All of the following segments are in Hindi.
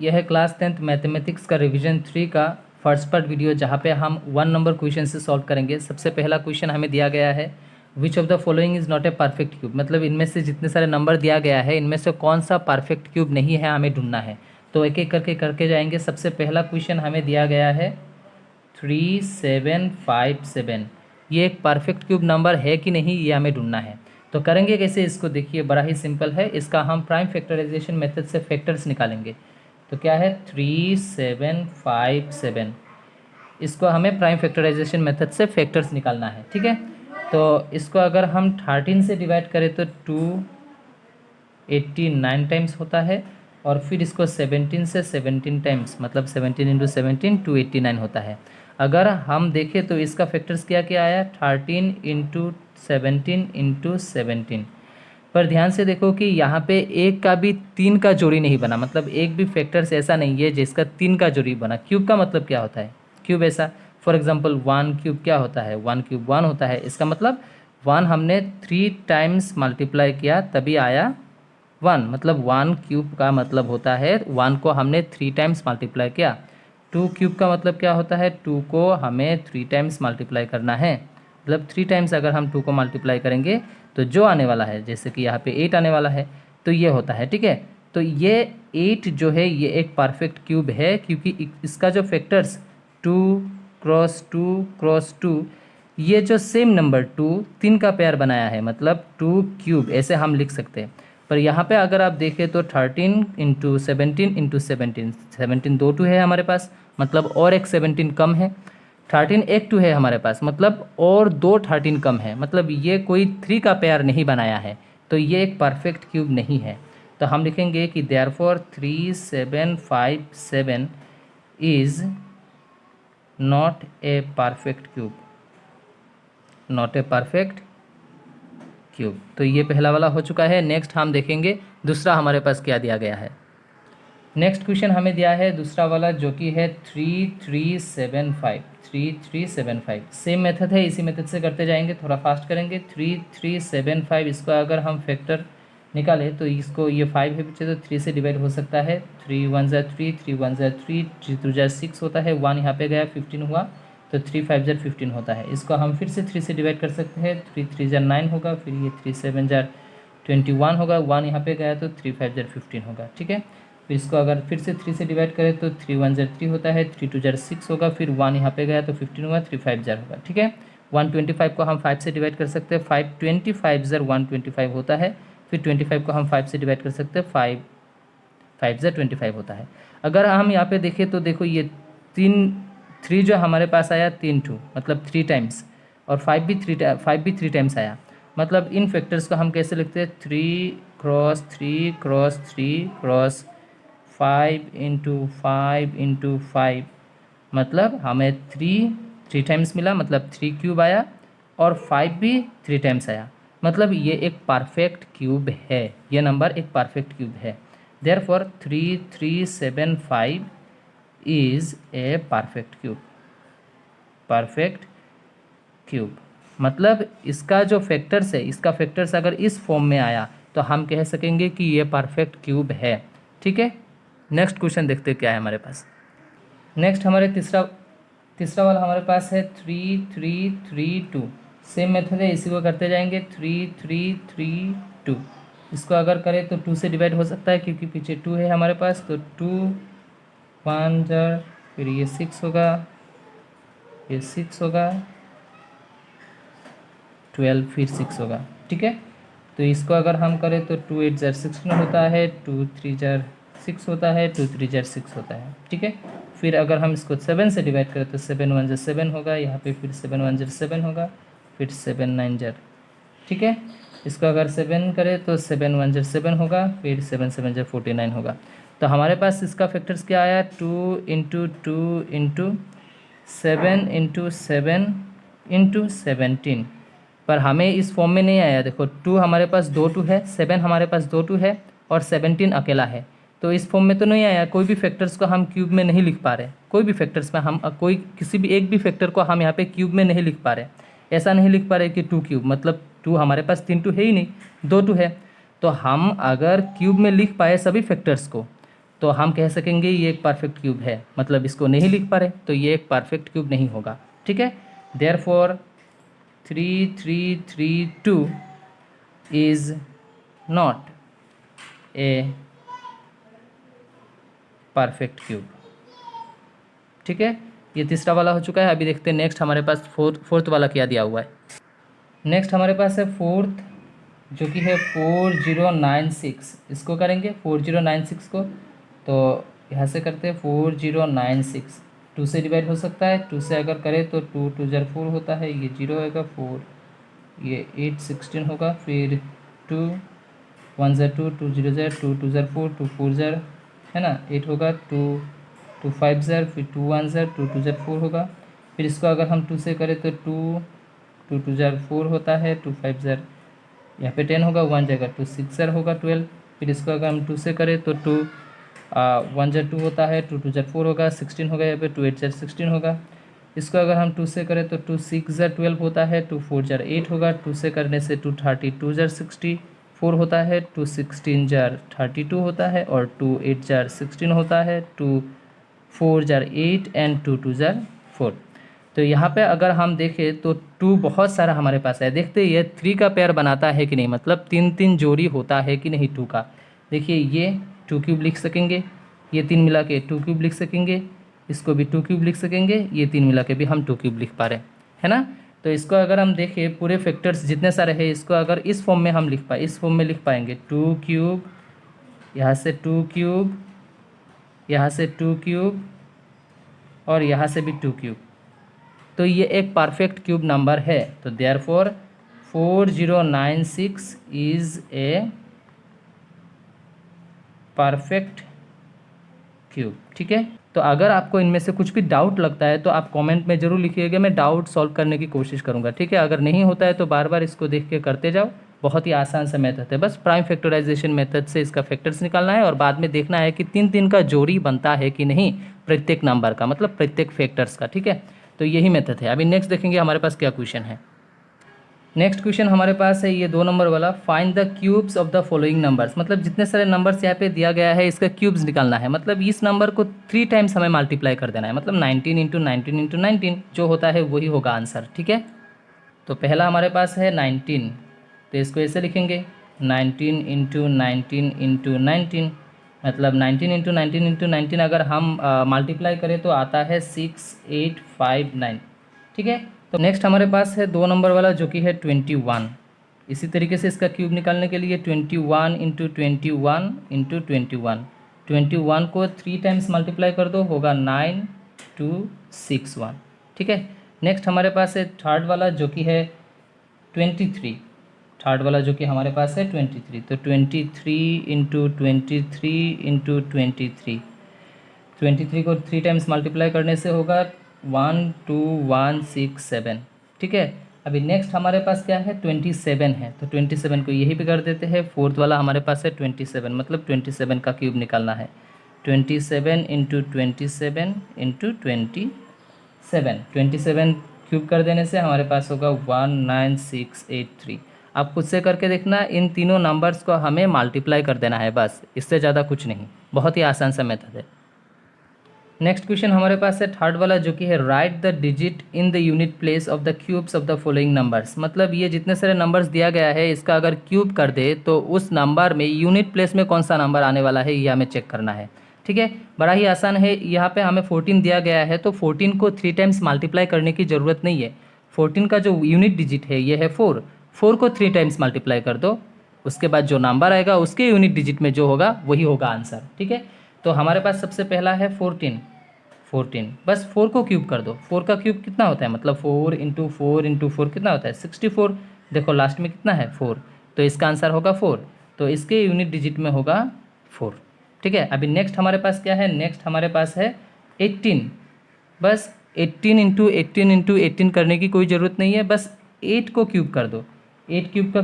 यह है क्लास 10th मैथमेटिक्स का रिवीजन 3 का फर्स्ट पार्ट वीडियो, जहाँ पे हम 1 नंबर क्वेश्चन से सॉल्व करेंगे। सबसे पहला क्वेश्चन हमें दिया गया है which of the following is not a perfect cube. मतलब इनमें से जितने सारे नंबर दिया गया है इनमें से कौन सा परफेक्ट क्यूब नहीं है, हमें ढूंढना है। तो एक एक करके जाएंगे। सबसे पहला क्वेश्चन हमें दिया गया है 3757। ये एक परफेक्ट क्यूब नंबर है कि नहीं, ये हमें ढूंढना है। तो करेंगे कैसे इसको, देखिए बड़ा ही सिंपल है। इसका हम प्राइम फैक्टराइजेशन मेथड से फैक्टर्स निकालेंगे। तो क्या है 3757, इसको हमें प्राइम फैक्टराइजेशन मेथड से फैक्टर्स निकालना है। ठीक है, तो इसको अगर हम 13 से डिवाइड करें तो 289 टाइम्स होता है, और फिर इसको 17 से 17 टाइम्स, मतलब 17 इंटू 17 289 होता है। अगर हम देखें तो इसका फैक्टर्स क्या क्या आया, 13 इंटू 17 इंटू 17। पर ध्यान से देखो कि यहाँ पे एक का भी 3 का जोड़ी नहीं बना, मतलब एक भी फैक्टर्स ऐसा नहीं है जिसका 3 का जोड़ी बना। क्यूब का मतलब क्या होता है, क्यूब ऐसा, फॉर एग्जांपल 1 क्यूब क्या होता है, 1 क्यूब 1 होता है। इसका मतलब 1 हमने 3 टाइम्स मल्टीप्लाई किया तभी आया 1, मतलब 1 क्यूब का मतलब होता है 1 को हमने 3 टाइम्स मल्टीप्लाई किया। 2 क्यूब का मतलब क्या होता है, 2 को हमें 3 टाइम्स मल्टीप्लाई करना है, मतलब 3 टाइम्स अगर हम 2 को मल्टीप्लाई करेंगे तो जो आने वाला है, जैसे कि यहाँ पे 8 आने वाला है, तो ये होता है। ठीक है, तो ये 8 जो है ये एक परफेक्ट क्यूब है, क्योंकि इसका जो फैक्टर्स 2 क्रॉस 2 क्रॉस 2, ये जो सेम नंबर 2 3 का पेयर बनाया है, मतलब 2 क्यूब ऐसे हम लिख सकते हैं। पर यहाँ पे अगर आप देखें तो 13 इंटू 17 इंटू 17, 17 दो 2 है हमारे पास, मतलब और एक 17 कम है। 13 एक 2 है हमारे पास, मतलब और दो 13 कम है, मतलब ये कोई 3 का पेयर नहीं बनाया है, तो ये एक परफेक्ट क्यूब नहीं है। तो हम लिखेंगे कि therefore 3757 is not a perfect cube, not a perfect cube. तो ये पहला वाला हो चुका है। नेक्स्ट हम देखेंगे दूसरा हमारे पास क्या दिया गया है। नेक्स्ट क्वेश्चन हमें दिया है दूसरा वाला, जो कि है 3375। सेम मेथड है, इसी मेथड से करते जाएंगे, थोड़ा फास्ट करेंगे। 3375, इसको अगर हम फैक्टर निकालें तो इसको, ये 5 है पीछे तो 3 से डिवाइड हो सकता है। 3 1 ज़ा 3, 3 1 ज़ा 3, 3 2 ज़ा 6 होता है, 1 यहाँ पे गया 15 हुआ, तो 3 5 ज़ा 15 होता है। इसको हम फिर से 3 से डिवाइड कर सकते हैं, 3 3 ज़ा 9 होगा, फिर ये 3 7 ज़ा 21 होगा, 1 यहाँ पे गया तो 3 5 ज़ा 15 होगा। ठीक है, फिर इसको अगर फिर से 3 से डिवाइड करें तो 3 1 ज़ा 3 होता है, 3 2 ज़ा 6 होगा, फिर 1 यहाँ पे गया तो 15 हुआ, 3 5 ज़ा होगा। ठीक है, 125 को हम 5 से डिवाइड कर सकते हैं, 5 25 ज़र 125 होता है, फिर 25 को हम 5 से डिवाइड कर सकते हैं, 5 5 ज़र 25 होता है। अगर हम यहाँ पे देखें तो देखो ये 3 जो हमारे पास आया 3 2, मतलब 3 टाइम्स, और 5 भी 3 टाइम्स आया। मतलब इन फैक्टर्स को हम कैसे लिखते हैं, 3 cross 3 cross 3 cross 5 into 5 into 5, मतलब हमें 3 टाइम्स मिला, मतलब 3 क्यूब आया, और 5 भी 3 टाइम्स आया, मतलब ये एक परफेक्ट क्यूब है, ये नंबर एक परफेक्ट क्यूब है। Therefore 3375 is a perfect cube, perfect cube. मतलब इसका जो फैक्टर्स है, इसका फैक्टर्स अगर इस फॉर्म में आया तो हम कह सकेंगे कि ये परफेक्ट क्यूब है। ठीक है, नेक्स्ट क्वेश्चन देखते क्या है हमारे पास। नेक्स्ट हमारे तीसरा वाला हमारे पास है 3332। सेम मेथड है, इसी को करते जाएंगे। 3332, इसको अगर करें तो 2 से डिवाइड हो सकता है, क्योंकि पीछे 2 है हमारे पास, तो 2 1 ज़र, फिर ये 6 होगा, ये 6 होगा, 12 फिर 6 होगा। ठीक है, तो इसको अगर हम करें तो 2 8 ज़र 16 होता है, 2 3 ज़र 6 होता है, 2 3 ज़र 6 होता है। ठीक है, फिर अगर हम इसको 7 से डिवाइड करें तो 7 1 ज़र 7 होगा, यहाँ पे फिर 7 1 ज़र 7 होगा, फिर 7 9 ज़र। ठीक है, इसको अगर 7 करें तो 7 1 ज़र 7 होगा, फिर 7 7 ज़र 49 होगा। तो हमारे पास इसका फैक्टर्स क्या आया, 2 इंटू 2 इंटू 7 इंटू 7 इंटू 17। पर हमें इस फॉर्म में नहीं आया। देखो 2 हमारे पास 2 2 है, 7 हमारे पास 2 2 है, और 17 अकेला है, तो इस फॉर्म में तो नहीं आया। कोई भी फैक्टर्स को हम क्यूब में नहीं लिख पा रहे, कोई भी फैक्टर्स में हम कोई किसी भी एक भी फैक्टर को हम यहाँ पे क्यूब में नहीं लिख पा रहे। ऐसा नहीं लिख पा रहे कि 2 क्यूब, मतलब 2 हमारे पास 3 2 है ही नहीं, 2 2 है। तो हम अगर क्यूब में लिख पाए सभी फैक्टर्स को तो हम कह सकेंगे ये एक परफेक्ट क्यूब है, मतलब इसको नहीं लिख पा रहे तो ये एक परफेक्ट क्यूब नहीं होगा। ठीक है, therefore 3332 is not a perfect cube. ठीक है, ये तीसरा वाला हो चुका है। अभी देखते हैं नेक्स्ट हमारे पास फोर्थ वाला क्या दिया हुआ है। नेक्स्ट हमारे पास है फोर्थ, जो कि है 4096। इसको करेंगे 4096 को, तो यहाँ से करते हैं 4096। 2 से डिवाइड हो सकता है, 2 से अगर करें तो 2 2 ज़र 4 होता है, ये 0 होगा, 4 ये 8 16 होगा, फिर 2 1 ज़र 2 2 0 ज़र 2 2 ज़र 4 2 4 ज़र है ना 8 होगा, 2 2 5 ज़र, फिर 2 1 ज़र 2 2 ज़र 4 होगा। फिर इसको अगर हम 2 से करें तो 2 2 2 ज़र 4 होता है, 2 5 ज़र यहाँ पे 10 होगा, 1 जगह 2 6 ज़र होगा 12। फिर इसको अगर हम 2 से करें तो 2 1 ज़र 2 होता है, 2 2 ज़र 4 होगा, 16 होगा, यहाँ पे 2 8 ज़र 16 होगा। इसको अगर हम 2 से करें तो 2 6 ज़र 12 होता है, 2 4 ज़र 8 होगा, 2 से करने से 2 32 ज़र 64 होता है, 2 16 ज़र 32 होता है, और 2 8 ज़र 16 होता है, 2 4 ज़र 8 एंड 2 2 ज़र 4। तो यहाँ पे अगर हम देखें तो 2 बहुत सारा हमारे पास है। देखते ये 3 का पेयर बनाता है कि नहीं, मतलब 3 जोड़ी होता है कि नहीं 2 का। देखिए ये 2 क्यूब लिख सकेंगे, ये 3 मिला के 2 क्यूब लिख सकेंगे, इसको भी 2 क्यूब लिख सकेंगे, ये 3 मिला के भी हम 2 क्यूब लिख पा रहे हैं, है ना। तो इसको अगर हम देखें पूरे फैक्टर्स जितने सारे हैं, इसको अगर इस फॉर्म में हम लिख पाए, इस फॉर्म में लिख पाएंगे 2 क्यूब, यहाँ से 2 क्यूब, यहाँ से 2 क्यूब, और यहाँ से भी 2 क्यूब। तो ये एक परफेक्ट क्यूब नंबर है। तो therefore 4096 is a perfect cube. ठीक है, तो अगर आपको इनमें से कुछ भी डाउट लगता है तो आप कमेंट में ज़रूर लिखिएगा, मैं डाउट सॉल्व करने की कोशिश करूँगा। ठीक है, अगर नहीं होता है तो बार बार इसको देख के करते जाओ, बहुत ही आसान सा मेथड है। बस प्राइम फैक्टराइजेशन मेथड से इसका फैक्टर्स निकालना है और बाद में देखना है कि 3 का जोड़ी बनता है कि नहीं प्रत्येक नंबर का, मतलब प्रत्येक फैक्टर्स का। ठीक है, तो यही मेथड है। अभी नेक्स्ट देखेंगे हमारे पास क्या क्वेश्चन है। नेक्स्ट क्वेश्चन हमारे पास है ये 2 नंबर वाला, find the cubes of the following numbers. मतलब जितने सारे नंबर्स यहाँ पे दिया गया है इसका क्यूब्स निकालना है। मतलब इस नंबर को 3 टाइम्स हमें मल्टीप्लाई कर देना है, मतलब 19 इंटू 19 इंटू 19 जो होता है वही होगा आंसर। ठीक है, तो पहला हमारे पास है 19, तो इसको ऐसे लिखेंगे 19 इंटू 19 इंटू 19, मतलब 19 इंटू 19 इंटू 19 अगर हम मल्टीप्लाई करें तो आता है 6859। ठीक है, तो नेक्स्ट हमारे पास है 2 नंबर वाला जो कि है 21। इसी तरीके से इसका क्यूब निकालने के लिए 21 इंटू 21 इंटू 21 को 3 टाइम्स मल्टीप्लाई कर दो, होगा 9261। ठीक है, नेक्स्ट हमारे पास है थर्ड वाला जो कि है 23। थर्ड वाला जो कि हमारे पास है 23, तो 23 इंटू 23 इंटू 23 को 3 टाइम्स मल्टीप्लाई करने से होगा 12167। ठीक है, अभी नेक्स्ट हमारे पास क्या है 27 है, तो 27 को यही पे कर देते हैं। फोर्थ वाला हमारे पास है 27, मतलब 27 का क्यूब निकालना है। 27 इंटू 27 इंटू 27 क्यूब कर देने से हमारे पास होगा 19683। आप खुद से करके देखना, इन तीनों नंबर्स को हमें मल्टीप्लाई कर देना है, बस इससे ज़्यादा कुछ नहीं। बहुत ही आसान सा मेथड है। नेक्स्ट क्वेश्चन हमारे पास है थर्ड वाला जो कि है right the digit in the unit place of the cubes of the following numbers. मतलब ये जितने सारे नंबर्स दिया गया है इसका अगर क्यूब कर दे तो उस नंबर में यूनिट प्लेस में कौन सा नंबर आने वाला है ये हमें चेक करना है। ठीक है, बड़ा ही आसान है। यहाँ पे हमें 14 दिया गया है, तो 14 को 3 टाइम्स मल्टीप्लाई करने की ज़रूरत नहीं है। 14 का जो यूनिट डिजिट है ये है 4 को 3 टाइम्स मल्टीप्लाई कर दो, उसके बाद जो नंबर आएगा उसके यूनिट डिजिट में जो होगा वही होगा आंसर। ठीक है, तो हमारे पास सबसे पहला है 14, बस 4 को क्यूब कर दो। 4 का क्यूब कितना होता है, मतलब 4 इंटू 4 कितना होता है 64। देखो लास्ट में कितना है 4, तो इसका आंसर होगा 4, तो इसके यूनिट डिजिट में होगा 4। ठीक है, अभी नेक्स्ट हमारे पास क्या है, नेक्स्ट हमारे पास है 18। बस 18 इंटू 18 करने की कोई ज़रूरत नहीं है, बस 8 को क्यूब कर दो। 8 क्यूब का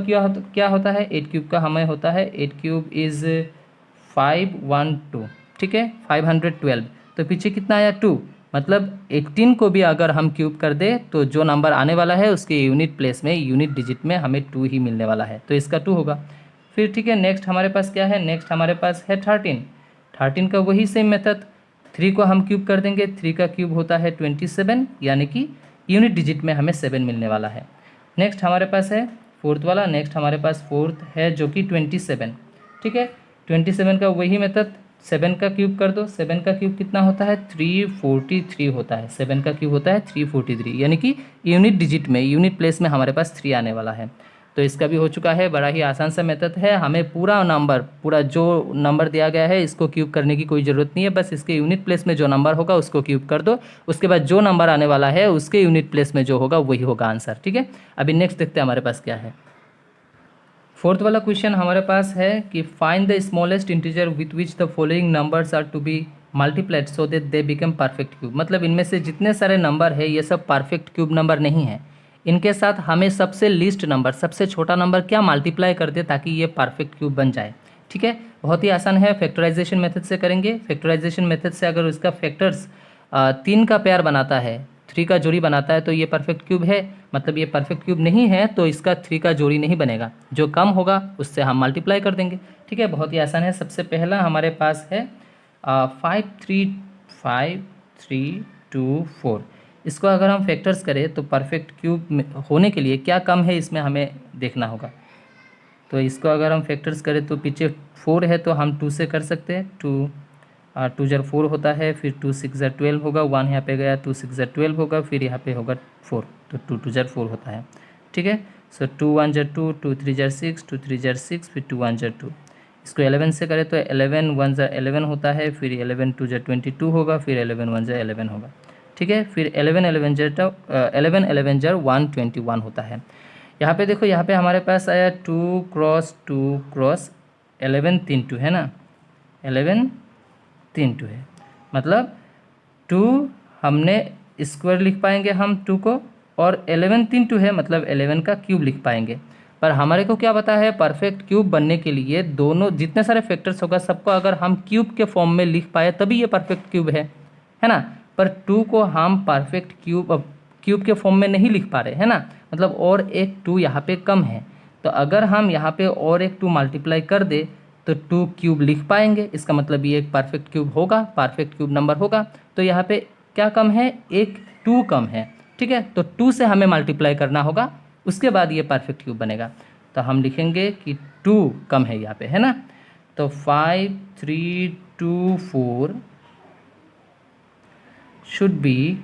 क्या होता है, 8 क्यूब का हमें होता है 8 क्यूब इज़ 512। ठीक है, 512, तो पीछे कितना आया 2, मतलब 18 को भी अगर हम क्यूब कर दे तो जो नंबर आने वाला है उसके यूनिट प्लेस में यूनिट डिजिट में हमें 2 ही मिलने वाला है, तो इसका 2 होगा। फिर ठीक है, नेक्स्ट हमारे पास क्या है, नेक्स्ट हमारे पास है 13। 13 का वही सेम मेथड, 3 को हम क्यूब कर देंगे, 3 का क्यूब होता है 27, यानी कि यूनिट डिजिट में हमें 7 मिलने वाला है। नेक्स्ट हमारे पास है फोर्थ वाला, नेक्स्ट हमारे पास फोर्थ है जो कि 27, ठीक है। 27 का वही मेथड, 7 का क्यूब कर दो, 7 का क्यूब कितना होता है 343 होता है, 7 का क्यूब होता है 343, यानी कि यूनिट डिजिट में, यूनिट प्लेस में हमारे पास 3 आने वाला है। तो इसका भी हो चुका है, बड़ा ही आसान सा मेथड है। हमें पूरा नंबर, पूरा जो नंबर दिया गया है इसको क्यूब करने की कोई ज़रूरत नहीं है, बस इसके यूनिट प्लेस में जो नंबर होगा उसको क्यूब कर दो, उसके बाद जो नंबर आने वाला है उसके यूनिट प्लेस में जो होगा वही होगा आंसर, ठीक है। अभी नेक्स्ट देखते हैं हमारे पास क्या है। फोर्थ वाला क्वेश्चन हमारे पास है कि find the smallest integer with which the following numbers are to be multiplied so that they become perfect cube. मतलब इनमें से जितने सारे नंबर है ये सब परफेक्ट क्यूब नंबर नहीं है, इनके साथ हमें सबसे लीस्ट नंबर, सबसे छोटा नंबर क्या मल्टीप्लाई कर दे ताकि ये परफेक्ट क्यूब बन जाए, ठीक है। बहुत ही आसान है, फैक्टराइजेशन मेथड से करेंगे। फैक्टराइजेशन मेथड से अगर इसका फैक्टर्स 3 का पेयर बनाता है, 3 का जोड़ी बनाता है तो ये परफेक्ट क्यूब है, मतलब ये परफेक्ट क्यूब नहीं है तो इसका 3 का जोड़ी नहीं बनेगा, जो कम होगा उससे हम मल्टीप्लाई कर देंगे, ठीक है। बहुत ही आसान है। सबसे पहला हमारे पास है 5 3 5 3 2 4। इसको अगर हम फैक्टर्स करें तो परफेक्ट क्यूब होने के लिए क्या कम है इसमें हमें देखना होगा। तो इसको अगर हम फैक्टर्स करें तो पीछे 4 है तो हम 2 से कर सकते हैं, 2 ज़र 4 होता है, फिर 2 6 ज़र 12 होगा, 1 यहाँ पे गया, 2 6 ज़र 12 होगा, फिर यहाँ पे होगा 4, तो 2 2 ज़र 4 होता है, ठीक है। सो 2 1 ज़र 2, 2 3 ज़र 6, 2 3 ज़र 6, फिर 2 1 ज़र 2। इसको 11 से करें तो 11 1 ज़र 11 होता है, फिर 11 2 ज़र 22 होगा, फिर 11 1 ज़र 11 होगा, ठीक है। फिर 11 11 ज़र 121 होता है। यहाँ पे देखो, यहाँ पे हमारे पास आया 2 क्रॉस 2 क्रॉस 11 3 2 है ना, 11 3 2 है, मतलब 2 हमने स्क्वायर लिख पाएंगे हम 2 को, और 11 3 2 है मतलब 11 का क्यूब लिख पाएंगे। पर हमारे को क्या पता है, परफेक्ट क्यूब बनने के लिए दोनों जितने सारे फैक्टर्स होगा सबको अगर हम क्यूब के फॉर्म में लिख पाए तभी ये परफेक्ट क्यूब है ना। पर 2 को हम परफेक्ट क्यूब के फॉर्म में नहीं लिख पा रहे, है ना, मतलब और एक 2 यहाँ पे कम है, तो अगर हम यहाँ पे और एक 2 मल्टीप्लाई कर दे तो 2 क्यूब लिख पाएंगे, इसका मतलब ये एक परफेक्ट क्यूब होगा, परफेक्ट क्यूब नंबर होगा। तो यहाँ पे क्या कम है, एक 2 कम है, ठीक है। तो 2 से हमें मल्टीप्लाई करना होगा, उसके बाद ये परफेक्ट क्यूब बनेगा। तो हम लिखेंगे कि 2 कम है यहाँ पे, है ना। तो 5 3 2 4 should be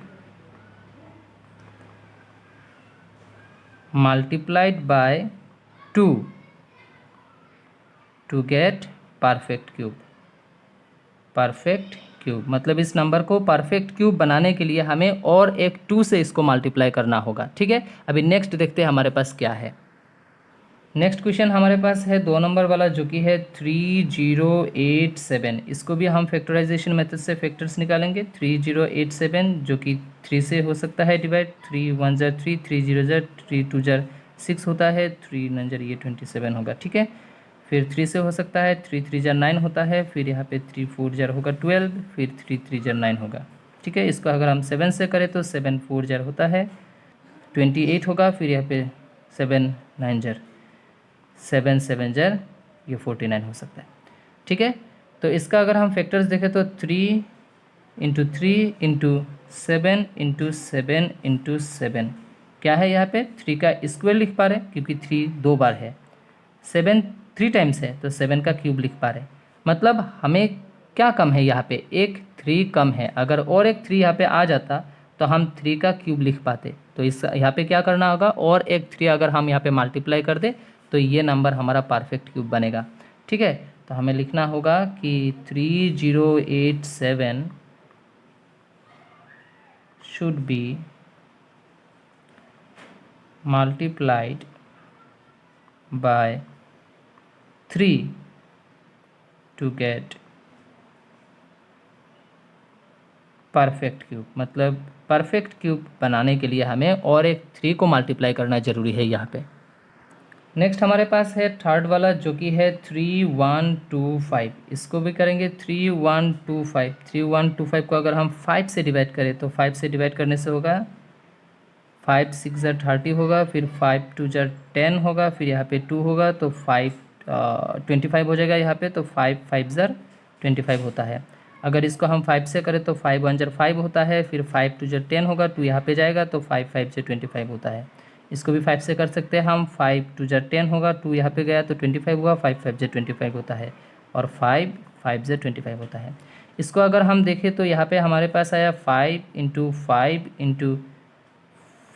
multiplied by 2 to get perfect cube. Perfect cube मतलब इस नंबर को परफेक्ट क्यूब बनाने के लिए हमें और एक 2 से इसको मल्टीप्लाई करना होगा, ठीक है। अभी नेक्स्ट देखते हैं हमारे पास क्या है। नेक्स्ट क्वेश्चन हमारे पास है 2 नंबर वाला जो कि है 3087। इसको भी हम फैक्टराइजेशन मेथड से फैक्टर्स निकालेंगे। 3087 जो कि 3 से हो सकता है डिवाइड, 3 1 ज़र 3, 3 0 ज़र 3 2 ज़र 6 होता है, 3 9 ज़र ये 27 होगा, ठीक है। फिर 3 से हो सकता है, 3 3 ज़र 9 होता है, फिर यहाँ पे 3 4 ज़र होगा 12, फिर 3 3 ज़र 9 होगा, ठीक है। इसको अगर हम 7 से करें तो 7 4 ज़र होता है 28 होगा, फिर यहाँ पे 7 9 ज़र 7 7 ज़र ये 49 हो सकता है, ठीक है। तो इसका अगर हम फैक्टर्स देखें तो 3 इंटू 3 इंटू 7 इंटू 7 इंटू 7 क्या है, यहाँ पे 3 का स्क्वायर लिख पा रहे हैं क्योंकि 3 2 बार है, 7 3 टाइम्स है तो 7 का क्यूब लिख पा रहे हैं। मतलब हमें क्या कम है, यहाँ पे एक 3 कम है, अगर और एक 3 यहाँ पे आ जाता तो हम 3 का क्यूब लिख पाते। तो इस यहाँ पे क्या करना होगा, और एक 3 अगर हम यहाँ पे मल्टीप्लाई कर दे तो ये नंबर हमारा परफेक्ट क्यूब बनेगा, ठीक है। तो हमें लिखना होगा कि 3087 should be multiplied by 3 to get perfect cube. मतलब परफेक्ट क्यूब बनाने के लिए हमें और एक 3 को मल्टीप्लाई करना ज़रूरी है यहाँ पे। नेक्स्ट हमारे पास है थर्ड वाला जो कि है 3125। इसको भी करेंगे 3125। 3125 को अगर हम 5 से डिवाइड करें तो 5 से डिवाइड करने से होगा 5 6 ज़र 30 होगा, फिर 5 2 ज़र 10 होगा, फिर यहाँ पे 2 होगा तो 5 25 हो जाएगा यहाँ पे, तो 5 5 ज़र 25 होता है। अगर इसको हम 5 से करें तो 5 1 ज़र 5 होता है, फिर 5 2 ज़र 10 होगा, 2 यहाँ पे जाएगा तो 5 5 से 25 होता है। इसको भी 5 से कर सकते हैं हम, 5 2 ज़र 10 होगा, 2 यहाँ पे गया तो 25 हुआ, 5 5 से 25 होता है, और 5 5 से 25 होता है। इसको अगर हम देखें तो यहाँ पे हमारे पास आया 5 इंटू 5 इंटू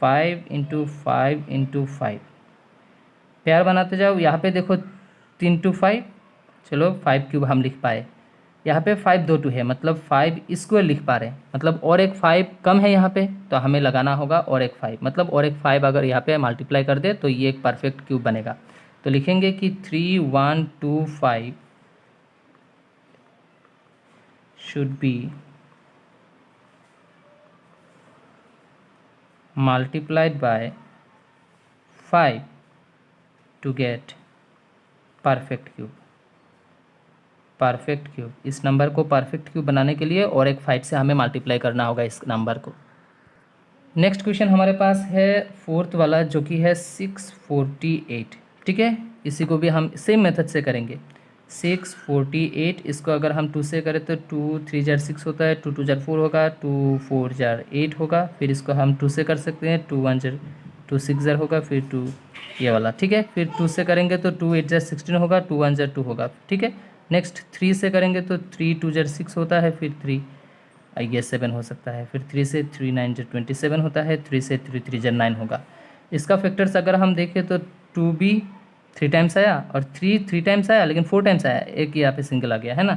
5 इंटू 5 इंटू 5, प्यार बनाते जाओ। यहाँ पे देखो 3 टू 5, चलो 5 क्यूब हम लिख पाए। यहाँ पे 5 2 2 है, मतलब 5 स्क्वायर लिख पा रहे हैं, मतलब और एक 5 कम है यहाँ पे, तो हमें लगाना होगा और एक 5, मतलब और एक 5 अगर यहाँ पे मल्टीप्लाई कर दे तो ये एक परफेक्ट क्यूब बनेगा। तो लिखेंगे कि 3 1 2 5 should be multiplied by 5 to get perfect cube. Perfect cube, इस नंबर को परफेक्ट क्यूब बनाने के लिए और एक 5 से हमें मल्टीप्लाई करना होगा इस नंबर को। नेक्स्ट क्वेश्चन हमारे पास है फोर्थ वाला, जो कि है 648। ठीक है, इसी को भी हम सेम मेथड से करेंगे। 648, इसको अगर हम 2 से करें तो 2 3 ज़र 6 होता है, 2 2 ज़र 4 होगा, 2 4 ज़र 8 होगा। फिर इसको हम 2 से कर सकते हैं, 2 1 ज़र 2 6 ज़र होगा, फिर 2 ये वाला। ठीक है, फिर 2 से करेंगे तो 2 8 ज़र 16 होगा, 2 1 ज़र 2 होगा। ठीक है, नेक्स्ट 3 से करेंगे तो 3 2 ज़र 6 होता है, फिर 3 ये 7 हो सकता है, फिर 3 से 3 9 ज़र 27 होता है, 3 से 3 3 ज़र 9 होगा। इसका फैक्टर्स अगर हम देखें तो 2 भी 3 टाइम्स आया और 3 3 टाइम्स आया, लेकिन 4 टाइम्स आया, एक यहाँ पे सिंगल आ गया है ना।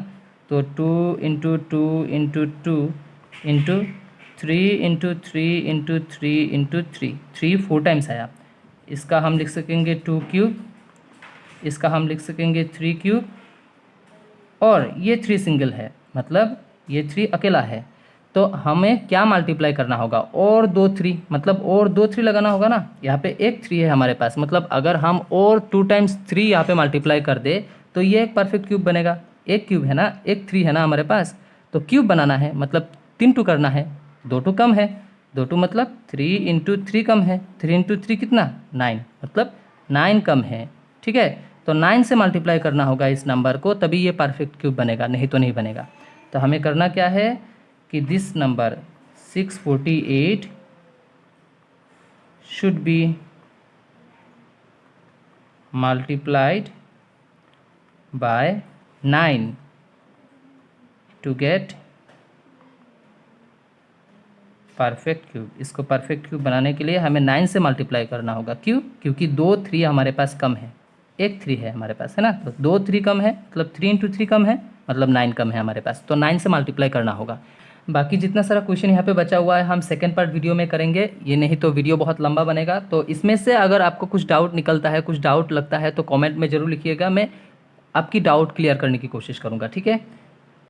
तो 2 into 2 into 2 into 3 into 3 into 3 into 3, 3 4 times आया। इसका हम लिख सकेंगे 2 क्यूब, इसका हम लिख सकेंगे 3 क्यूब, और ये 3 सिंगल है, मतलब ये 3 अकेला है। तो हमें क्या मल्टीप्लाई करना होगा, और 2 3, मतलब और 2 3 लगाना होगा ना। यहाँ पे एक 3 है हमारे पास, मतलब अगर हम और 2 टाइम्स 3 यहाँ पे मल्टीप्लाई कर दे तो ये एक परफेक्ट क्यूब बनेगा। एक क्यूब है ना, एक 3 है ना हमारे पास, तो क्यूब बनाना है, मतलब 3 2 करना है, 2 2 कम है, 2 2 मतलब 3 इंटू 3 कम है, 3 इंटू 3 कितना 9, मतलब 9 कम है। ठीक है, तो 9 से मल्टीप्लाई करना होगा इस नंबर को, तभी ये परफेक्ट क्यूब बनेगा, नहीं तो नहीं बनेगा। तो हमें करना क्या है कि this number 648 should be multiplied by 9 to get perfect cube. इसको परफेक्ट क्यूब बनाने के लिए हमें 9 से मल्टीप्लाई करना होगा। क्यों? क्योंकि 2 3 हमारे पास कम है, एक 3 है हमारे पास, है ना। तो 2 3 कम है, मतलब 3 इंटू 3 कम है, मतलब 9 कम है हमारे पास, तो 9 से मल्टीप्लाई करना होगा। बाकी जितना सारा क्वेश्चन यहाँ पे बचा हुआ है हम सेकंड पार्ट वीडियो में करेंगे, ये नहीं तो वीडियो बहुत लंबा बनेगा। तो इसमें से अगर आपको कुछ डाउट निकलता है, कुछ डाउट लगता है, तो कमेंट में ज़रूर लिखिएगा, मैं आपकी डाउट क्लियर करने की कोशिश करूँगा। ठीक है।